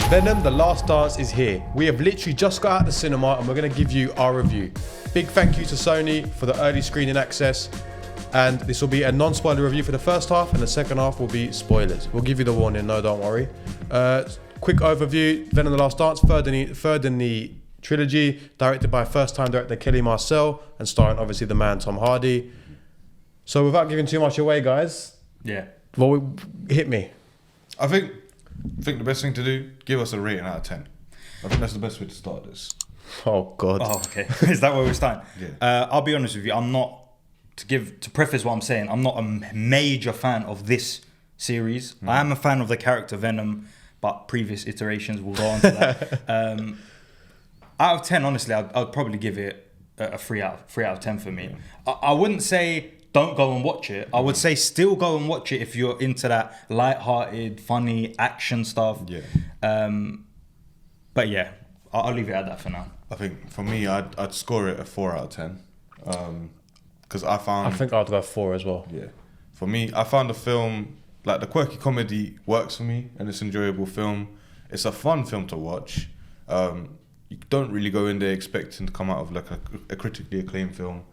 Venom, The Last Dance is here. We have literally just got out of the cinema and we're going to give you our review. Big thank you to Sony for the early screening access. And this will be a non-spoiler review for the first half, and the second half will be spoilers. We'll give you the warning, no, don't worry. Quick overview, Venom The Last Dance, third in the trilogy, directed by first-time director Kelly Marcel, and starring obviously the man Tom Hardy. So without giving too much away, guys, well, hit me. I think the best thing to do, give us a rating out of 10. I think that's the best way to start this. Oh, God. Oh, okay. Is that where we're starting? Yeah. I'll be honest with you, I'm not, to preface what I'm saying, I'm not a major fan of this series. I am a fan of the character Venom, but previous iterations will go on to that. Out of 10, honestly, I'd probably give it a 3 out of 10 for me. I wouldn't say don't go and watch it. I would say still go and watch it if you're into that light-hearted, funny action stuff. Yeah. But yeah, I'll leave it at that for now. I think for me, I'd score it a 4 out of 10. Because I think I'd go 4 as well. Yeah. For me, I found the film, like the quirky comedy works for me, and it's an enjoyable film. It's a fun film to watch. You don't really go in there expecting to come out of like a critically acclaimed film.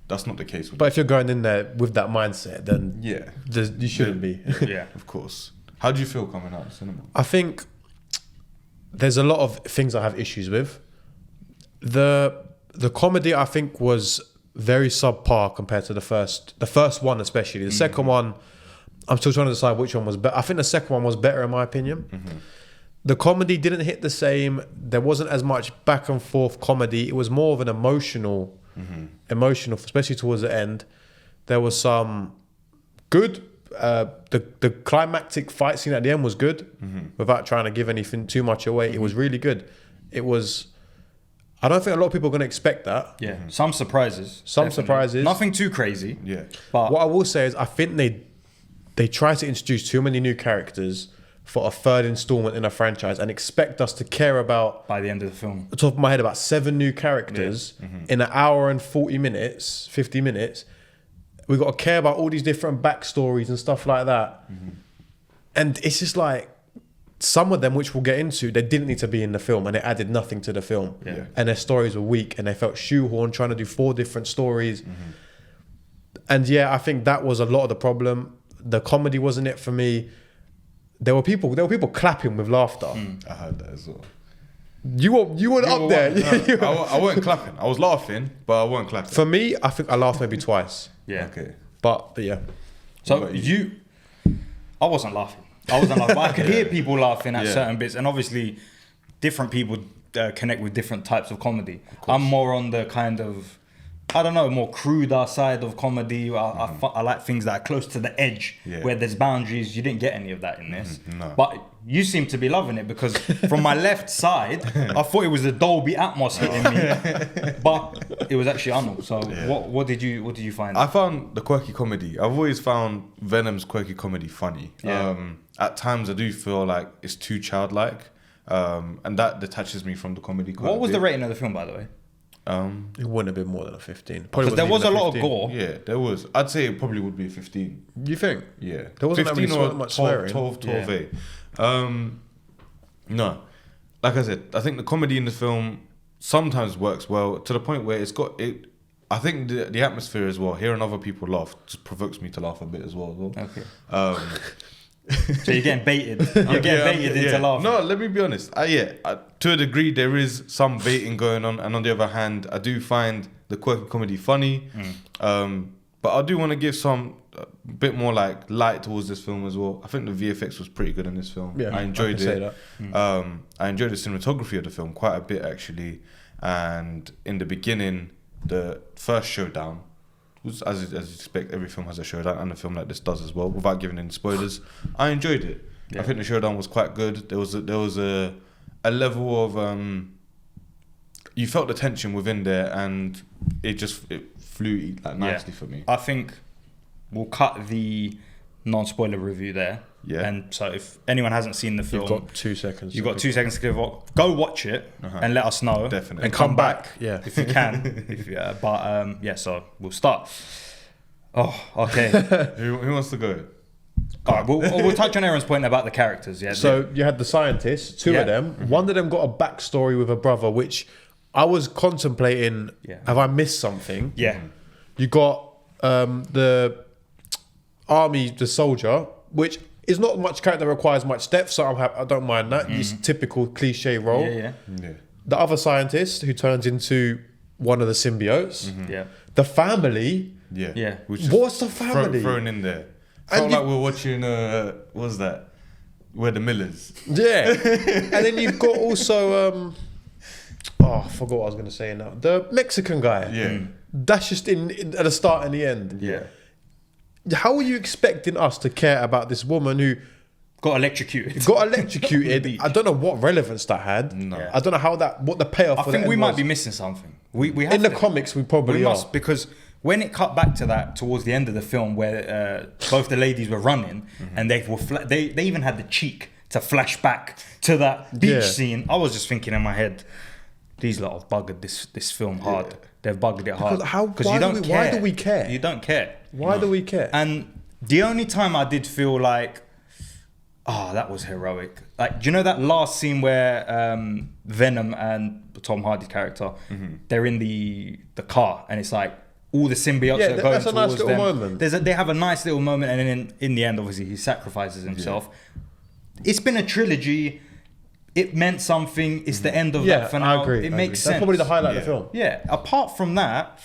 That's not the case. But if you're going in there with that mindset, then you shouldn't be. Yeah, of course. How do you feel coming out of the cinema? I think there's a lot of things I have issues with. The comedy, I think, was very subpar compared to the first one especially. The second one, I'm still trying to decide which one was better. I think the second one was better in my opinion. The comedy didn't hit the same. There wasn't as much back and forth comedy. It was more of an emotional, especially towards the end. There was some good, the climactic fight scene at the end was good, without trying to give anything too much away. It was really good. It was, I don't think a lot of people are going to expect that. Yeah, some surprises. Surprises. Nothing too crazy. Yeah. But what I will say is I think they try to introduce too many new characters for a third installment in a franchise and expect us to care about, by the end of the film, the top of my head, about 7 new characters in an hour and 40 minutes, 50 minutes. We've got to care about all these different backstories and stuff like that. And it's just like, some of them, which we'll get into, they didn't need to be in the film and it added nothing to the film. Yeah. And their stories were weak and they felt shoehorned, trying to do 4 different stories. And yeah, I think that was a lot of the problem. The comedy wasn't it for me. There were people clapping with laughter. I heard that as well. You were up there. No, I wasn't clapping. I was laughing, but I wasn't clapping. For me, I think I laughed maybe twice. yeah. Okay. But yeah. So I wasn't laughing. But I could hear people laughing at certain bits, and obviously, different people connect with different types of comedy. I'm more on the kind of, I don't know, more cruder side of comedy. I like things that are close to the edge, where there's boundaries. You didn't get any of that in this. No. But you seem to be loving it, because from my left side, I thought it was the Dolby Atmos hitting me, but it was actually Arnold. So what did you find? I found the quirky comedy. I've always found Venom's quirky comedy funny. Yeah. At times I do feel like it's too childlike, and that detaches me from the comedy. What was the rating of the film, by the way? It wouldn't have been more than a 15. Because there was a lot of gore. Yeah, there was. I'd say it probably would be a 15. You think? Yeah. There wasn't 15 that or much 12, swearing. 12A. No. Like I said, I think the comedy in the film sometimes works well to the point where I think the atmosphere as well, hearing other people laugh just provokes me to laugh a bit as well. Okay. So you're getting baited. You're getting baited into laughing. No, let me be honest. To a degree, there is some baiting going on, and on the other hand, I do find the quirky comedy funny. But I do want to give some a bit more like light towards this film as well. I think the VFX was pretty good in this film. Yeah, I enjoyed I can it. say that. I enjoyed the cinematography of the film quite a bit actually. And in the beginning, the first showdown was, as you expect, every film has a showdown, and a film like this does as well. Without giving any spoilers, I enjoyed it. Yeah. I think the showdown was quite good. There was a level of you felt the tension within there, and it flew like nicely for me. I think we'll cut the non-spoiler review there. Yeah. And so if anyone hasn't seen the film, You've got 2 seconds. You've got 2 seconds to give up. Go watch it and let us know. Definitely. And come back. Yeah. If you can. So we'll start. Oh, okay. Who wants to go? All right, we'll touch on Aaron's point about the characters. Yeah. So you had the scientists, two of them. Mm-hmm. One of them got a backstory with a brother, which I was contemplating. Yeah. Have I missed something? Yeah. You got the army, the soldier, which is not much character, requires much depth, so I don't mind that. It's typical cliche role. Yeah. The other scientist who turns into one of the symbiotes. Yeah. The family. Yeah. Which is What's the family? thrown in there? And Felt like we're watching. What was that? We're the Millers. Yeah. And then you've got also I forgot what I was going to say now. The Mexican guy. Yeah. That's just in at the start and the end. Yeah. How are you expecting us to care about this woman who Got electrocuted. got electrocuted? I don't know what relevance that had. No. Yeah. I don't know what the payoff I for think that we end might was. be missing something. We have In the to. comics, we probably We are. must, because when it cut back to that towards the end of the film, where both the ladies were running and they were they even had the cheek to flash back to that beach Yeah. scene, I was just thinking in my head, these lot have buggered this film hard. They've buggered it hard. Because why do we care? You don't care. Why do we care? And the only time I did feel like, oh, that was heroic. Like, do you know that last scene where Venom and Tom Hardy's character, they're in the car and it's like all the symbiotes Yeah, are going that's a nice towards little them. moment. They have a nice little moment, and then in the end, obviously, he sacrifices himself. It's been a trilogy. It meant something. It's the end of Yeah, that finale. I agree. It I makes agree. sense. That's probably the highlight of the film. Yeah. Apart from that,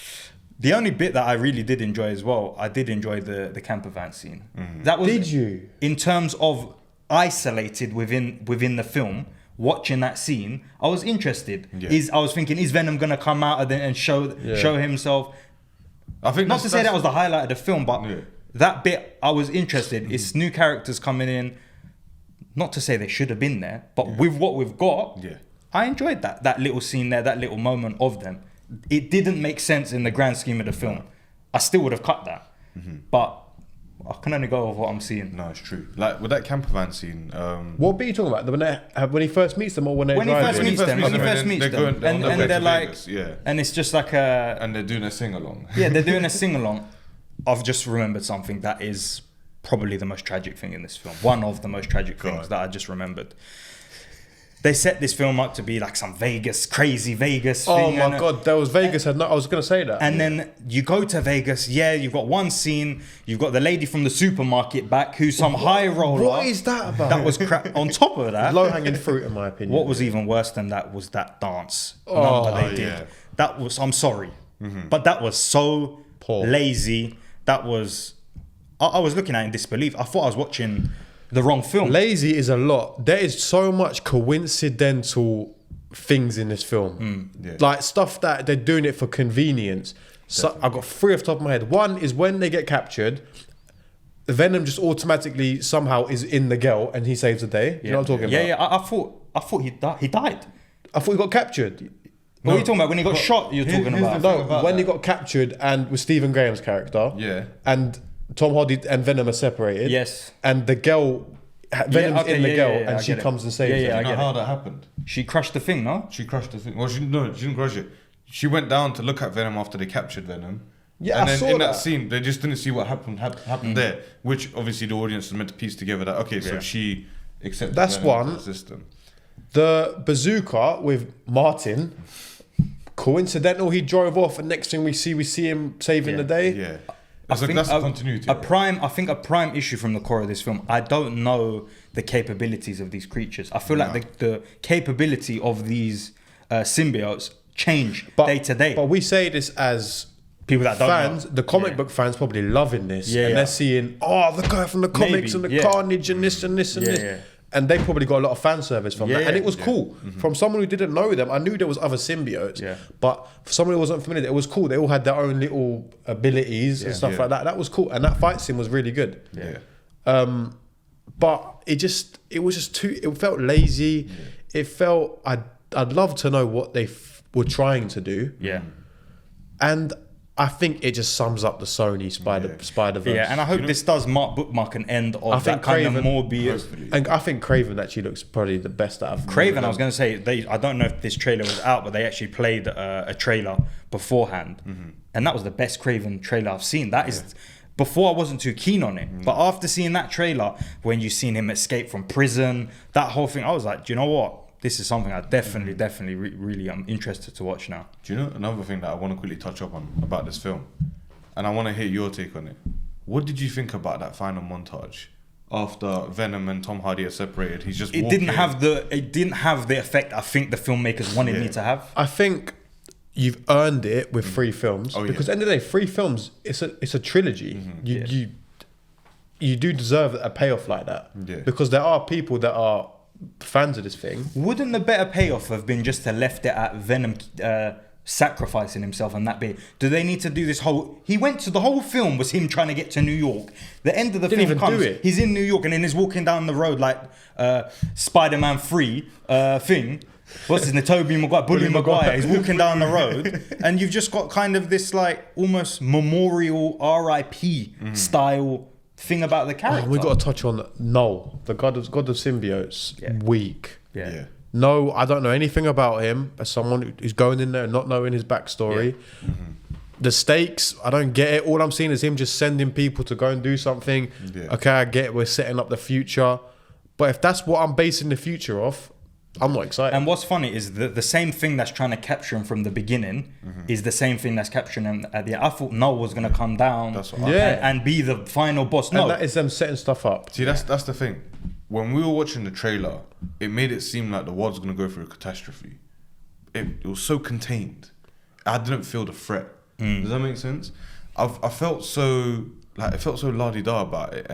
the only bit that I really did enjoy as well, I did enjoy the camper van scene. That was, Did you? in terms of isolated within the film, watching that scene, I was interested. Yeah. I was thinking, is Venom gonna come out and show himself? I think Not to say that was the highlight of the film, but Yeah. that bit I was interested. It's new characters coming in. Not to say they should have been there, but with what we've got, Yeah. I enjoyed that little scene there, that little moment of them. It didn't make sense in the grand scheme of the film. I still would have cut that, but I can only go with what I'm seeing. No, it's true. Like with that camper van scene. What bit are you talking about? When he first meets them or when they're When he driving? first meets them, They're going- they're on their way and they're to like, Vegas, yeah. and it's just like a, And they're doing a sing along. yeah, they're doing a sing along. I've just remembered something that is probably the most tragic thing in this film. One of the most tragic things that I just remembered. They set this film up to be like some crazy Vegas Oh thing. my god, there was Vegas had not. I was going to say that. And then you go to Vegas, you've got one scene, you've got the lady from the supermarket back who's some high roller. What is that about? That was crap. On top of that, low hanging fruit, in my opinion. what was even worse than that was that dance Oh, number they did. yeah. That was, I'm sorry, but that was so Poor. lazy. That was, I was looking at it in disbelief. I thought I was watching the wrong film. Lazy is a lot. There is so much coincidental things in this film. Yeah. Like stuff that they're doing it for convenience. So I've got three off the top of my head. One is when they get captured, Venom just automatically somehow is in the girl and he saves the day. You know what I'm talking about? Yeah. I thought he died. I thought he got captured. What are you talking about? When he got shot, you're talking here's about. the No, thing about when that. he got captured and with Stephen Graham's character. Yeah. And Tom Hardy and Venom are separated. Yes. And the girl, Venom's okay, in the yeah, girl yeah, yeah, and I she get it. comes and saves Yeah, him. yeah, I You know get how it. that happened? She crushed the thing, no? She crushed the thing. Well, she didn't crush it. She went down to look at Venom after they captured Venom. Yeah, and I then saw in that that. scene, they just didn't see what happened there, which obviously the audience is meant to piece together that okay, so Yeah. she accepted That's Venom one. into the system. The bazooka with Martin, coincidental, he drove off, and next thing we see him saving the day. Yeah, that's a continuity. I think a prime issue from the core of this film. I don't know the capabilities of these creatures. I feel like the capability of these symbiotes change day to day. But we say this as People that don't fans, know. the comic book fans probably loving this, Yeah, and yeah. they're seeing the guy from the comics and the yeah. carnage and this and this and Yeah, this. yeah. And they probably got a lot of fan service from Yeah, that, and yeah. it was cool. From someone who didn't know them, I knew there was other symbiotes, Yeah. but for someone who wasn't familiar, it was cool. They all had their own little abilities and stuff Yeah. like that. That was cool, and that fight scene was really good. Yeah. But it was just too. It felt lazy. It felt. I'd love to know what they were trying to do, yeah. and I think it just sums up the Sony Spider-Verse. Yeah, and I hope this does bookmark an end of I think that kind of Craven- Morbius. And I think Craven actually looks probably the best out of Craven, I was going to say, I don't know if this trailer was out, but they actually played a trailer beforehand. And that was the best Craven trailer I've seen. That is before I wasn't too keen on it, but after seeing that trailer, when you seen him escape from prison, that whole thing, I was like, do you know what? This is something I definitely really am interested to watch now. Do you know another thing that I want to quickly touch up on about this film? And I want to hear your take on it. What did you think about that final montage? After Venom and Tom Hardy are separated, he's just It didn't have the effect I think the filmmakers wanted me to have. I think you've earned it with 3 films because at the end of the day, 3 films, it's a trilogy. You do deserve a payoff like that because there are people that are fans of this thing. Wouldn't the better payoff have been just to left it at Venom sacrificing himself and that bit? Do they need to do this whole? He went to the whole film was him trying to get to New York. The end of the Didn't film even comes. do it. He's in New York and then he's walking down the road like Spider-Man 3 thing. What's his name? Tobey Maguire, Bully Maguire. He's walking down the road, and you've just got kind of this like almost memorial R.I.P. style thing about the character. We got to touch on Null, the god of symbiotes. Weak. Yeah. No, I don't know anything about him as someone who's going in there and not knowing his backstory. The stakes, I don't get it. All I'm seeing is him just sending people to go and do something. Okay, I get it. We're setting up the future. But if that's what I'm basing the future off, I'm not excited. And what's funny is the same thing that's trying to capture him from the beginning is the same thing that's capturing him at the end. I thought Null was going to come down and be the final boss. No, and that is them setting stuff up. See, that's the thing. When we were watching the trailer, it made it seem like the world's going to go through a catastrophe. It was so contained. I didn't feel the threat. Does that make sense? I felt so like it felt so la-di-da about it,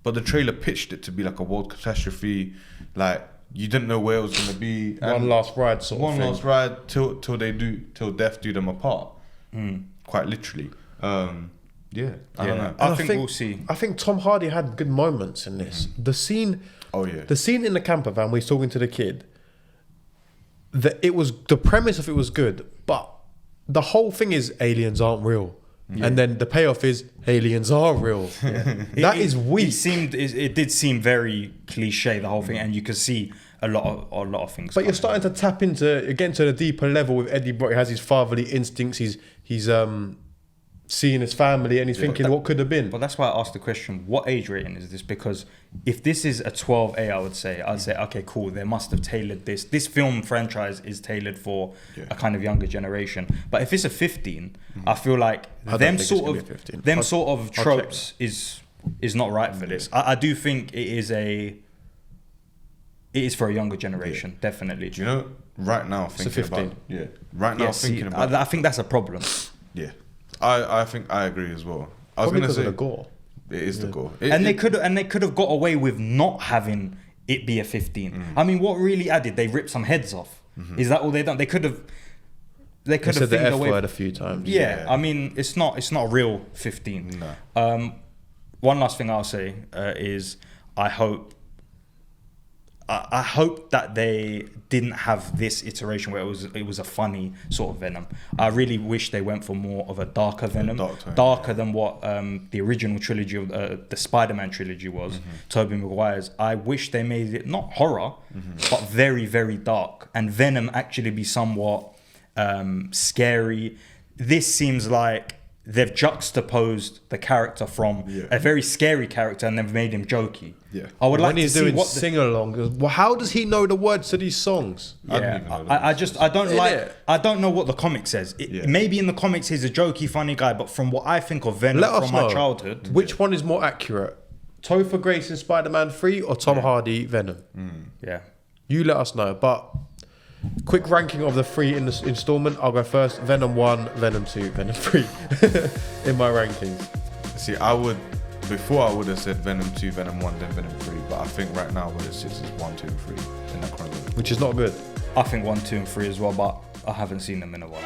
but the trailer pitched it to be like a world catastrophe, like you didn't know where it was going to be. One last ride sort of thing. One last ride till death do them apart. Quite literally. I don't know. I think we'll see. I think Tom Hardy had good moments in this. The scene in the camper van where he's talking to the kid, the premise of it was good, but the whole thing is aliens aren't real. And then the payoff is aliens are real. That is weak. It did seem very cliche, the whole thing, and you could see a lot of things. But you're starting to tap into again to the deeper level with Eddie Brock. He has his fatherly instincts. He's seeing his family and he's thinking what could have been. But that's why I asked the question, what age rating is this? Because if this is a 12A, I'd say, okay, cool, they must have tailored this. This film franchise is tailored for a kind of younger generation. But if it's a 15, I feel like them sort of tropes is not right for this. I do think it is for a younger generation, definitely. Do you know, right now thinking about thinking about I think that's a problem. Yeah. I think I agree as well. I was going to say the gore. It is the gore. They could have got away with not having it be a 15. I mean, what really added? They ripped some heads off. Is that all they done? They could have said the F word a few times. Yeah, I mean, it's not a real 15. No. One last thing I'll say is I hope that they didn't have this iteration where it was a funny sort of Venom. I really wish they went for more of a darker Venom, darker than what the original trilogy of the Spider-Man trilogy was, Tobey Maguire's. I wish they made it not horror, but very, very dark, and Venom actually be somewhat scary. This seems like they've juxtaposed the character from a very scary character and they've made him jokey. Yeah. I would like to see what sing-along. Well, how does he know the words to these songs? I don't know what the comic says. Maybe in the comics he's a jokey, funny guy, but from what I think of Venom from my childhood, which one is more accurate? Topher Grace in Spider-Man 3 or Tom Hardy Venom? Yeah. You let us know. But quick ranking of the 3 in the installment. I'll go first. Venom 1, Venom 2, Venom 3 in my rankings. See, before I would have said Venom 2, Venom 1, then Venom 3, but I think right now where it sits is 1, 2, and 3 in that chronology. Which is not good. I think 1, 2, and 3 as well, but I haven't seen them in a while.